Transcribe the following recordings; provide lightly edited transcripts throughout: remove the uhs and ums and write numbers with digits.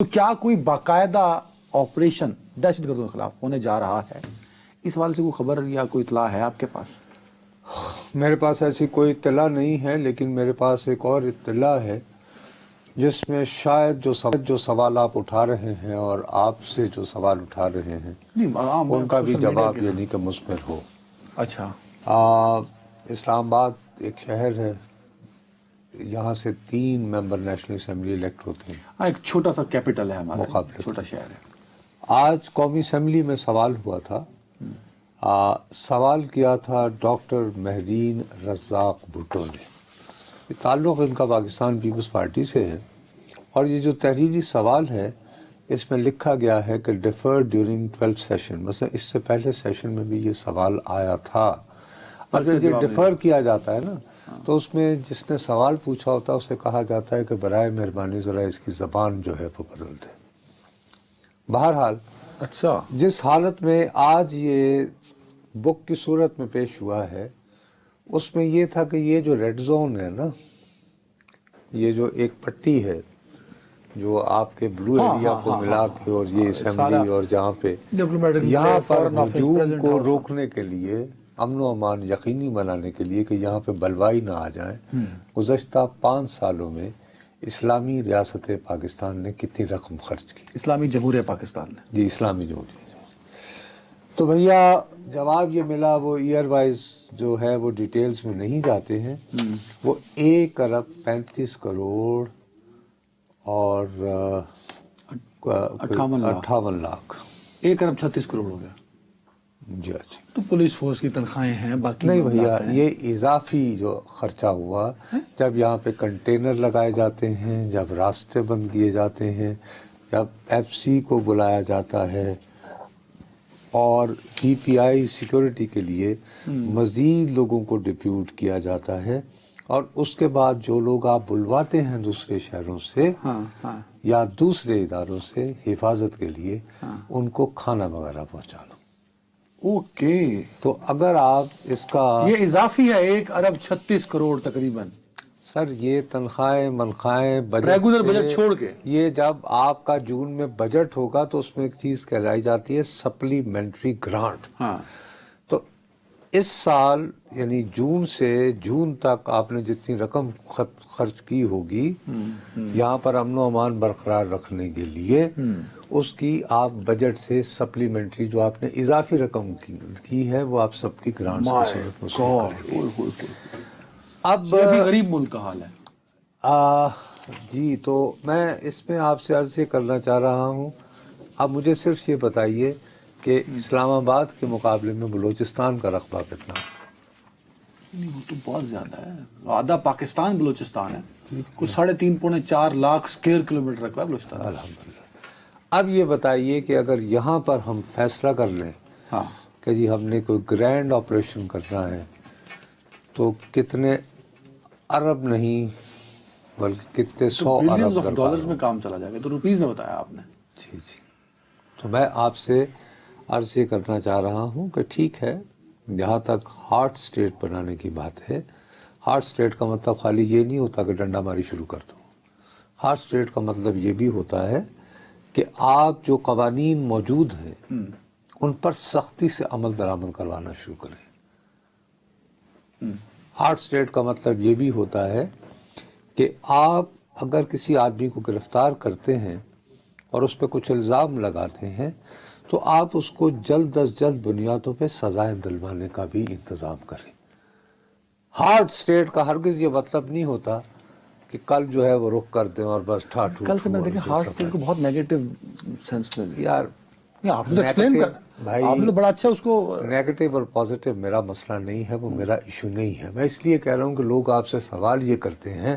تو کیا کوئی باقاعدہ آپریشن دہشت گردوں کے خلاف ہونے جا رہا ہے؟ اس حوالے سے کوئی خبر یا کوئی اطلاع ہے آپ کے پاس؟ میرے پاس ایسی کوئی اطلاع نہیں ہے، لیکن میرے پاس ایک اور اطلاع ہے جس میں شاید جو سوال آپ اٹھا رہے ہیں اور آپ سے جو سوال اٹھا رہے ہیں ان کا بھی جواب یعنی کہ مثمر ہو۔ اچھا، اسلام آباد ایک شہر ہے، یہاں سے 3 ممبر نیشنل اسمبلی الیکٹ ہوتے ہیں۔ ایک چھوٹا سا کیپٹل ہے ہمارا، مقابلے چھوٹا شہر ہے۔ آج قومی اسمبلی میں سوال ہوا تھا، سوال کیا تھا ڈاکٹر مہرین رزاق بھٹو نے۔ تعلق ان کا پاکستان پیپلز پارٹی سے ہے، اور یہ جو تحریری سوال ہے اس میں لکھا گیا ہے کہ ڈیفر ڈیورنگ 12 سیشن، مثلا اس سے پہلے سیشن میں بھی یہ سوال آیا تھا۔ اب جب یہ ڈیفر کیا جاتا ہے نا تو اس میں جس نے سوال پوچھا ہوتا ہے اسے کہا جاتا ہے کہ برائے مہربانی ذرا اس کی زبان جو ہے وہ بدل دے۔ بہرحال اچھا، جس حالت میں آج یہ بک کی صورت میں پیش ہوا ہے اس میں یہ تھا کہ یہ جو ریڈ زون ہے نا، یہ جو ایک پٹی ہے جو آپ کے بلو ایریا کو ملا کے، اور یہ اسمبلی اور جہاں پہ یہاں پر ہجوم کو روکنے کے لیے، امن و امان یقینی بنانے کے لیے کہ یہاں پہ بلوائی نہ آ جائیں، گزشتہ 5 سالوں میں اسلامی ریاست پاکستان نے کتنی رقم خرچ کی؟ اسلامی جمہوریہ پاکستان نے، جی اسلامی جمہوریہ۔ تو بھیا جواب یہ ملا، وہ ایئر وائز جو ہے وہ ڈیٹیلز میں نہیں جاتے ہیں، وہ 1 ارب 35 کروڑ اور 58 لاکھ 1 ارب 36 کروڑ ہو گیا۔ جی اچھا، تو پولیس فورس کی تنخواہیں ہیں، باقی نہیں بھیا، معاملات ہیں۔ یہ اضافی جو خرچہ ہوا جب یہاں پہ کنٹینر لگائے جاتے ہیں، جب راستے بند کیے جاتے ہیں، جب ایف سی کو بلایا جاتا ہے اور ڈی پی آئی سیکورٹی کے لیے مزید لوگوں کو ڈپیوٹ کیا جاتا ہے، اور اس کے بعد جو لوگ آپ بلواتے ہیں دوسرے شہروں سے یا دوسرے اداروں سے حفاظت کے لیے، ان کو کھانا وغیرہ پہنچانا۔ اوکے، تو اگر آپ اس کا یہ اضافی ہے 1 ارب 36 کروڑ تقریباً، سر، یہ تنخواہیں منخواہیں ریگولر بجٹ چھوڑ کے۔ یہ جب آپ کا جون میں بجٹ ہوگا تو اس میں ایک چیز کہلائی جاتی ہے سپلیمنٹری گرانٹ۔ تو اس سال یعنی جون سے جون تک آپ نے جتنی رقم خرچ کی ہوگی یہاں پر امن و امان برقرار رکھنے کے لیے، اس کی آپ بجٹ سے سپلیمنٹری جو آپ نے اضافی رقم کی ہے وہ آپ سب کی گرانٹس کی صورت میں وصول کریں گے۔ اب غریب ملک کا حال ہے۔ جی، تو میں اس میں آپ سے عرض یہ کرنا چاہ رہا ہوں، اب مجھے صرف یہ بتائیے کہ اسلام آباد کے مقابلے میں بلوچستان کا رقبہ کتنا؟ نہیں، وہ تو بہت زیادہ ہے، آدھا پاکستان بلوچستان ہے، کچھ 3.5 پونے 4 لاکھ اسکوائر کلومیٹر رقبہ ہے بلوچستان۔ الحمدللہ۔ اب یہ بتائیے کہ اگر یہاں پر ہم فیصلہ کر لیں کہ جی ہم نے کوئی گرینڈ آپریشن کرنا ہے تو کتنے ارب نہیں بلکہ کتنے 100 بلینز ارب آف ڈالرز میں کام چلا جائے گا، تو روپیز میں بتایا آپ نے۔ جی جی، تو میں آپ سے عرض یہ کرنا چاہ رہا ہوں کہ ٹھیک ہے، جہاں تک ہارٹ اسٹیٹ بنانے کی بات ہے، ہارٹ اسٹیٹ کا مطلب خالی یہ نہیں ہوتا کہ ڈنڈا ماری شروع کر دو۔ ہارٹ اسٹیٹ کا مطلب یہ بھی ہوتا ہے کہ آپ جو قوانین موجود ہیں ان پر سختی سے عمل درآمد کروانا شروع کریں۔ ہارٹ اسٹیٹ کا مطلب یہ بھی ہوتا ہے کہ آپ اگر کسی آدمی کو گرفتار کرتے ہیں اور اس پہ کچھ الزام لگاتے ہیں تو آپ اس کو جلد از جلد بنیادوں پہ سزائیں دلوانے کا بھی انتظام کریں۔ ہارٹ اسٹیٹ کا ہرگز یہ مطلب نہیں ہوتا کہ کل جو ہے وہ رخ کر دیں اور بس ٹھاٹھو۔ کل سے میں دیکھیں ہارٹ اسٹیٹ کو بہت نیگیٹو سینس میں یار آپ نے تو ایکسپلین کر، بھائی، آپ نے تو بڑا اچھا اس کو۔ نیگیٹو اور پازیٹیو میرا مسئلہ نہیں ہے، وہ میرا ایشو نہیں ہے۔ میں اس لیے کہہ رہا ہوں کہ لوگ آپ سے سوال یہ کرتے ہیں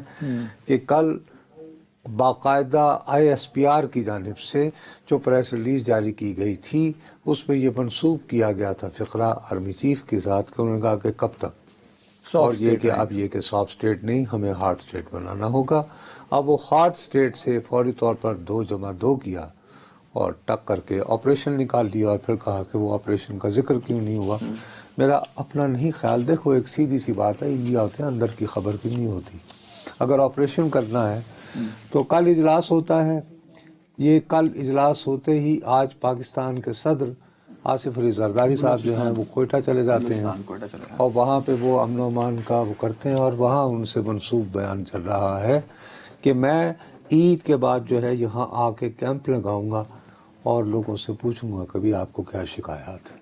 کہ کل باقاعدہ آئی ایس پی آر کی جانب سے جو پریس ریلیز جاری کی گئی تھی اس میں یہ منسوب کیا گیا تھا فقرہ آرمی چیف کے ساتھ کہ انہوں نے کہا کہ کب تک، اور یہ کہ اب یہ کہ سافٹ اسٹیٹ نہیں، ہمیں ہارڈ اسٹیٹ بنانا ہوگا۔ اب وہ ہارڈ اسٹیٹ سے فوری طور پر 2+2 کیا اور ٹک کر کے آپریشن نکال لیا، اور پھر کہا کہ وہ آپریشن کا ذکر کیوں نہیں ہوا۔ میرا اپنا نہیں خیال، دیکھو ایک سیدھی سی بات ہے، انڈیا ہوتے ہیں اندر کی خبر کی نہیں ہوتی۔ اگر آپریشن کرنا ہے تو کل اجلاس ہوتا ہے، یہ کل اجلاس ہوتے ہی آج پاکستان کے صدر آصف علی زرداری صاحب جو ہیں وہ کوئٹہ چلے جاتے ہیں کوئٹہ چلے گئے۔ اور وہاں پہ وہ امن و امان کا وہ کرتے ہیں، اور وہاں ان سے منسوب بیان چل رہا ہے کہ میں عید کے بعد جو ہے یہاں آ کے کیمپ لگاؤں گا اور لوگوں سے پوچھوں گا کبھی آپ کو کیا شکایات ہے۔